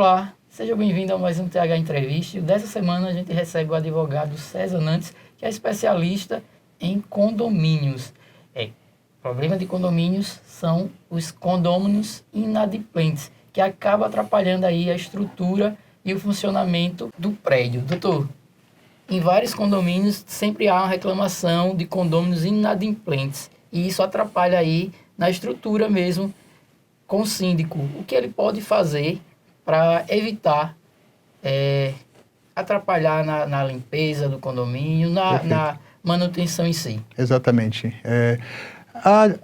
Olá, seja bem-vindo a mais um TH Entrevista. E dessa semana a gente recebe o advogado César Nantes, que é especialista em condomínios. O problema de condomínios são os condôminos inadimplentes, que acaba atrapalhando aí a estrutura e o funcionamento do prédio. Doutor, em vários condomínios sempre há uma reclamação de condôminos inadimplentes e isso atrapalha aí na estrutura mesmo com o síndico. O que ele pode fazer para evitar atrapalhar na limpeza do condomínio, na manutenção em si? Exatamente.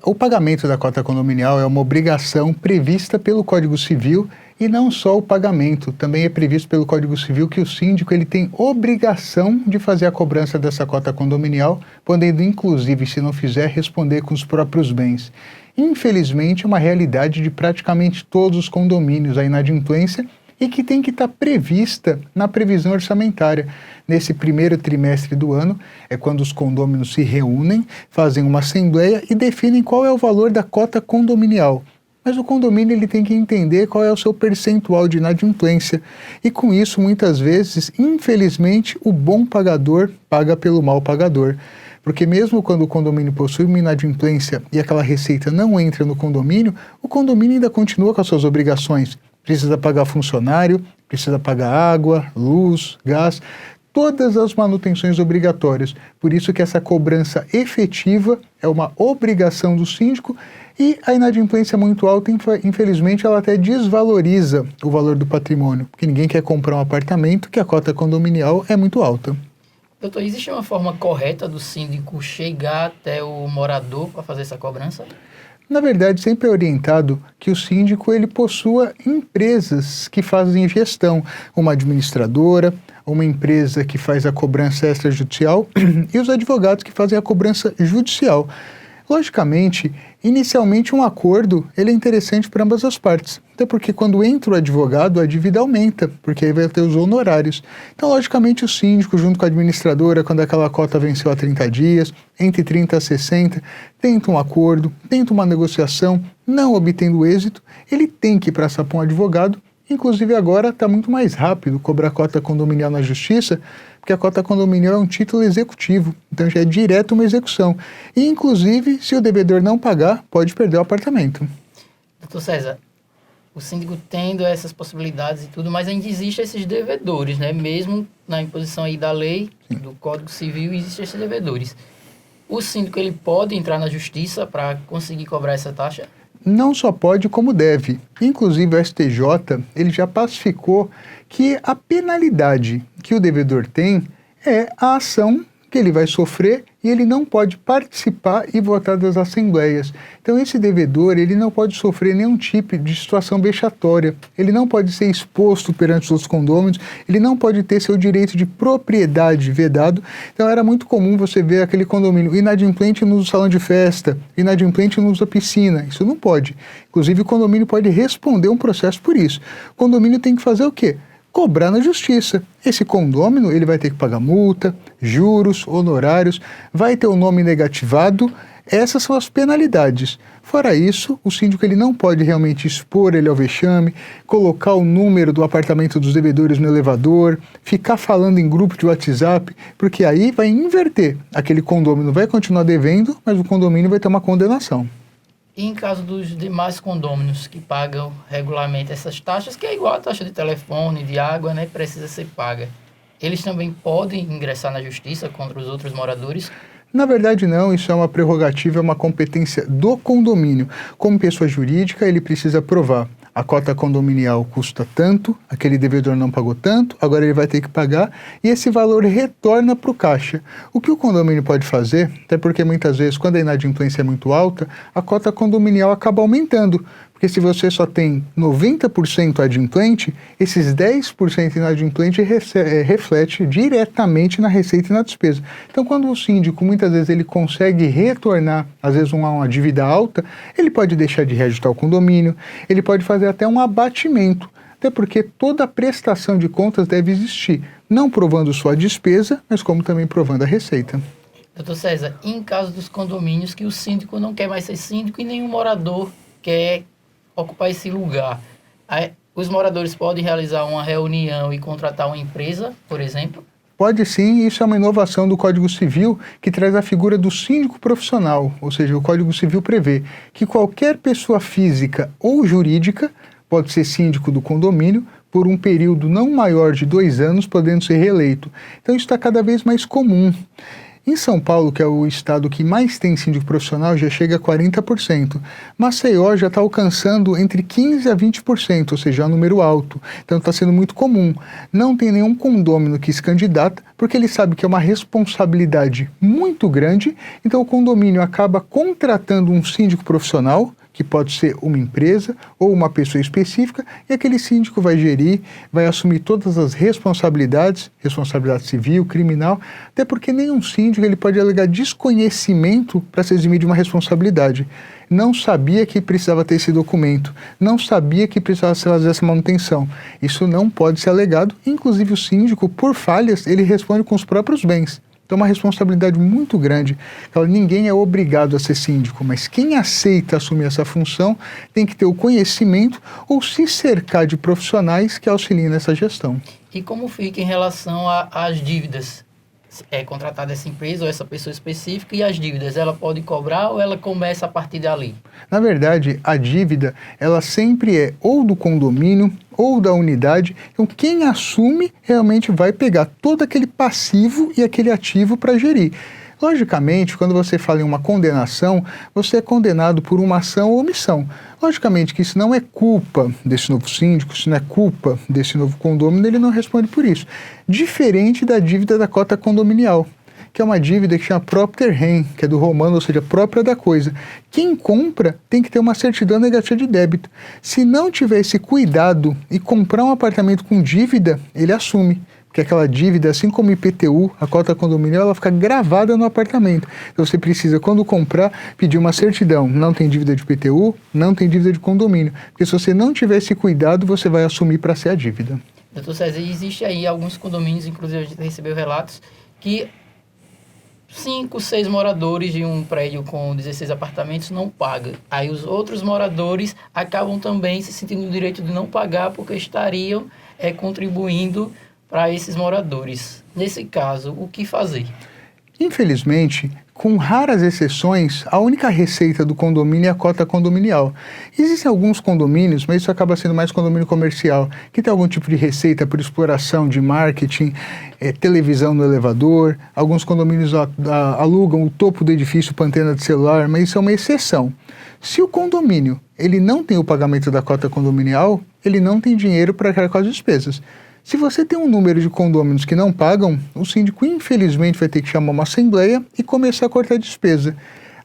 O pagamento da cota condominial é uma obrigação prevista pelo Código Civil e não só o pagamento, também é previsto pelo Código Civil que o síndico ele tem obrigação de fazer a cobrança dessa cota condominial, podendo inclusive, se não fizer, responder com os próprios bens. Infelizmente, é uma realidade de praticamente todos os condomínios a inadimplência e que tem que estar prevista na previsão orçamentária. Nesse primeiro trimestre do ano, é quando os condôminos se reúnem, fazem uma assembleia e definem qual é o valor da cota condominial. Mas o condomínio ele tem que entender qual é o seu percentual de inadimplência. E com isso, muitas vezes, infelizmente, o bom pagador paga pelo mau pagador. Porque mesmo quando o condomínio possui uma inadimplência e aquela receita não entra no condomínio, o condomínio ainda continua com as suas obrigações. Precisa pagar funcionário, precisa pagar água, luz, gás, todas as manutenções obrigatórias. Por isso que essa cobrança efetiva é uma obrigação do síndico e a inadimplência muito alta, infelizmente, ela até desvaloriza o valor do patrimônio, porque ninguém quer comprar um apartamento que a cota condominial é muito alta. Doutor, existe uma forma correta do síndico chegar até o morador para fazer essa cobrança? Na verdade, sempre é orientado que o síndico ele possua empresas que fazem gestão, uma administradora, uma empresa que faz a cobrança extrajudicial e os advogados que fazem a cobrança judicial. Logicamente, inicialmente um acordo ele é interessante para ambas as partes, até porque quando entra o advogado, a dívida aumenta, porque aí vai ter os honorários. Então, logicamente, o síndico, junto com a administradora, quando aquela cota venceu há 30 dias, entre 30 a 60, tenta um acordo, tenta uma negociação, não obtendo êxito, ele tem que passar para um advogado. Inclusive agora está muito mais rápido cobrar cota condominial na justiça, porque a cota condominial é um título executivo, então já é direto uma execução. E inclusive, se o devedor não pagar, pode perder o apartamento. Doutor César, o síndico tendo essas possibilidades e tudo, mas ainda existem esses devedores, né? Mesmo na imposição aí da lei, Sim. do Código Civil, existem esses devedores. O síndico ele pode entrar na justiça para conseguir cobrar essa taxa? Não só pode, como deve. Inclusive, o STJ ele já pacificou que a penalidade que o devedor tem é a ação que ele vai sofrer e ele não pode participar e votar das assembleias. Então, esse devedor ele não pode sofrer nenhum tipo de situação vexatória, ele não pode ser exposto perante os outros condôminos, ele não pode ter seu direito de propriedade vedado. Então, era muito comum você ver aquele condomínio inadimplente no salão de festa, inadimplente no uso da piscina. Isso não pode. Inclusive, o condomínio pode responder um processo por isso. O condomínio tem que fazer o quê? Cobrar na justiça. Esse condômino ele vai ter que pagar multa, juros, honorários, vai ter o nome negativado. Essas são as penalidades. Fora isso, o síndico ele não pode realmente expor ele ao vexame, colocar o número do apartamento dos devedores no elevador, ficar falando em grupo de WhatsApp, porque aí vai inverter. Aquele condômino vai continuar devendo, mas o condomínio vai ter uma condenação. E em caso dos demais condôminos que pagam regularmente essas taxas, que é igual a taxa de telefone, de água, né, precisa ser paga, eles também podem ingressar na justiça contra os outros moradores? Na verdade não, isso é uma prerrogativa, é uma competência do condomínio. Como pessoa jurídica, ele precisa provar. A cota condominial custa tanto, aquele devedor não pagou tanto, agora ele vai ter que pagar e esse valor retorna para o caixa. O que o condomínio pode fazer, até porque muitas vezes quando a inadimplência é muito alta, a cota condominial acaba aumentando. Porque se você só tem 90% adimplente, esses 10% inadimplente reflete diretamente na receita e na despesa. Então, quando o síndico, muitas vezes, ele consegue retornar, às vezes, uma dívida alta, ele pode deixar de reajustar o condomínio, ele pode fazer até um abatimento, até porque toda prestação de contas deve existir, não provando só a despesa, mas como também provando a receita. Doutor César, em caso dos condomínios que o síndico não quer mais ser síndico e nenhum morador quer ocupar esse lugar, Os moradores podem realizar uma reunião e contratar uma empresa, por exemplo? Pode sim, isso é uma inovação do Código Civil que traz a figura do síndico profissional, ou seja, o Código Civil prevê que qualquer pessoa física ou jurídica pode ser síndico do condomínio por um período não maior de 2 anos, podendo ser reeleito. Então isso está cada vez mais comum. Em São Paulo, que é o estado que mais tem síndico profissional, já chega a 40%. Maceió já está alcançando entre 15% a 20%, ou seja, é um número alto. Então está sendo muito comum. Não tem nenhum condômino que se candidata, porque ele sabe que é uma responsabilidade muito grande, então o condomínio acaba contratando um síndico profissional, que pode ser uma empresa ou uma pessoa específica, e aquele síndico vai gerir, vai assumir todas as responsabilidades, responsabilidade civil, criminal, até porque nenhum síndico ele pode alegar desconhecimento para se eximir de uma responsabilidade. Não sabia que precisava ter esse documento, não sabia que precisava fazer essa manutenção. Isso não pode ser alegado, inclusive o síndico, por falhas, ele responde com os próprios bens. Então é uma responsabilidade muito grande. Ninguém é obrigado a ser síndico, mas quem aceita assumir essa função tem que ter o conhecimento ou se cercar de profissionais que auxiliem nessa gestão. E como fica em relação às dívidas? É contratada essa empresa ou essa pessoa específica e as dívidas, ela pode cobrar ou ela começa a partir dali? Na verdade, a dívida, ela sempre é ou do condomínio ou da unidade. Então, quem assume realmente vai pegar todo aquele passivo e aquele ativo para gerir. Logicamente, quando você fala em uma condenação, você é condenado por uma ação ou omissão. Logicamente que isso não é culpa desse novo síndico, isso não é culpa desse novo condômino, ele não responde por isso. Diferente da dívida da cota condominial, que é uma dívida que chama propter rem, que é do romano, ou seja, própria da coisa. Quem compra tem que ter uma certidão negativa de débito. Se não tiver esse cuidado e comprar um apartamento com dívida, ele assume. Porque aquela dívida, assim como o IPTU, a cota condominial, ela fica gravada no apartamento. Então você precisa, quando comprar, pedir uma certidão. Não tem dívida de IPTU, não tem dívida de condomínio. Porque se você não tiver esse cuidado, você vai assumir para ser a dívida. Doutor César, existe aí alguns condomínios, inclusive a gente recebeu relatos, que 5, 6 moradores de um prédio com 16 apartamentos não pagam. Aí os outros moradores acabam também se sentindo no direito de não pagar porque estariam contribuindo para esses moradores. Nesse caso, o que fazer? Infelizmente, com raras exceções, a única receita do condomínio é a cota condominial. Existem alguns condomínios, mas isso acaba sendo mais condomínio comercial, que tem algum tipo de receita por exploração de marketing, televisão no elevador. Alguns condomínios alugam o topo do edifício para antena de celular, mas isso é uma exceção. Se o condomínio ele não tem o pagamento da cota condominial, ele não tem dinheiro para arcar com as despesas. Se você tem um número de condôminos que não pagam, o síndico infelizmente vai ter que chamar uma assembleia e começar a cortar a despesa.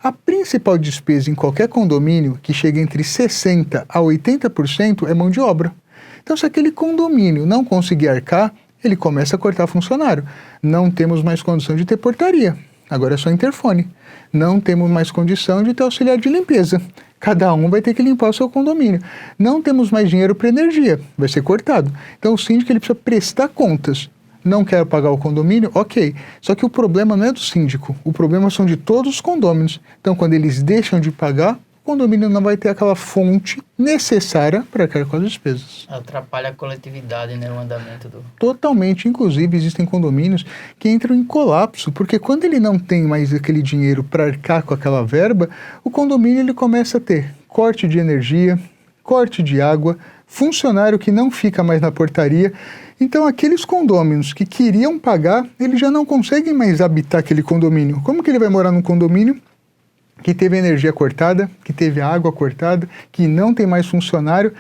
A principal despesa em qualquer condomínio, que chega entre 60% a 80%, é mão de obra. Então, se aquele condomínio não conseguir arcar, ele começa a cortar funcionário. Não temos mais condição de ter portaria, agora é só interfone. Não temos mais condição de ter auxiliar de limpeza. Cada um vai ter que limpar o seu condomínio. Não temos mais dinheiro para energia, vai ser cortado. Então o síndico ele precisa prestar contas. Não quero pagar o condomínio? Ok. Só que o problema não é do síndico, o problema são de todos os condôminos. Então quando eles deixam de pagar, o condomínio não vai ter aquela fonte necessária para arcar com as despesas. Atrapalha a coletividade, né, o andamento do... Totalmente. Inclusive, existem condomínios que entram em colapso, porque quando ele não tem mais aquele dinheiro para arcar com aquela verba, o condomínio ele começa a ter corte de energia, corte de água, funcionário que não fica mais na portaria. Então, aqueles condôminos que queriam pagar, eles já não conseguem mais habitar aquele condomínio. Como que ele vai morar num condomínio que teve energia cortada, que teve água cortada, que não tem mais funcionário,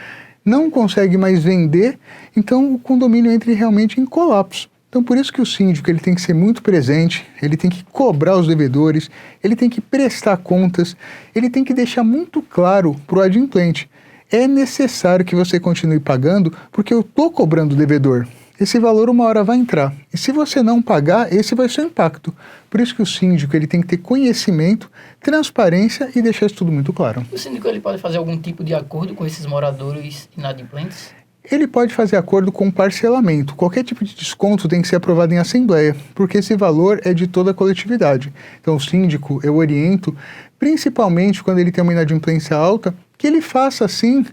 não consegue mais vender, então o condomínio entra realmente em colapso. Então por isso que o síndico ele tem que ser muito presente, ele tem que cobrar os devedores, ele tem que prestar contas, ele tem que deixar muito claro para o adimplente, é necessário que você continue pagando porque eu estou cobrando o devedor. Esse valor uma hora vai entrar. E se você não pagar, esse vai ser o impacto. Por isso que o síndico ele tem que ter conhecimento, transparência e deixar isso tudo muito claro. O síndico ele pode fazer algum tipo de acordo com esses moradores inadimplentes? Ele pode fazer acordo com parcelamento. Qualquer tipo de desconto tem que ser aprovado em assembleia, porque esse valor é de toda a coletividade. Então o síndico, eu oriento, principalmente quando ele tem uma inadimplência alta, que ele faça assim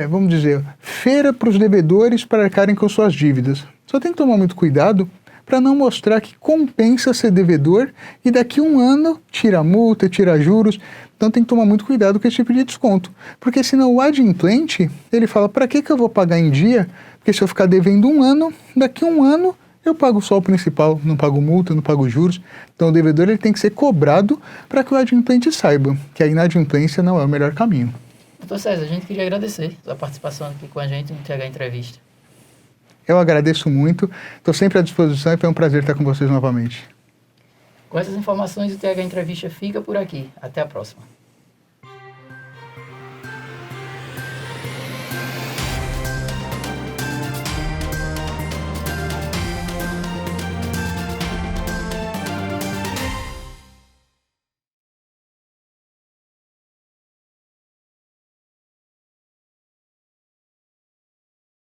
vamos dizer, feira para os devedores para arcarem com suas dívidas. Só tem que tomar muito cuidado para não mostrar que compensa ser devedor e daqui a um ano tira multa, tira juros. Então tem que tomar muito cuidado com esse tipo de desconto. Porque senão o adimplente, ele fala, para que eu vou pagar em dia? Porque se eu ficar devendo um ano, daqui a um ano eu pago só o principal, não pago multa, não pago juros. Então o devedor ele tem que ser cobrado para que o adimplente saiba que a inadimplência não é o melhor caminho. Doutor César, a gente queria agradecer a sua participação aqui com a gente no TH Entrevista. Eu agradeço muito, estou sempre à disposição e foi um prazer estar com vocês novamente. Com essas informações, o TH Entrevista fica por aqui. Até a próxima.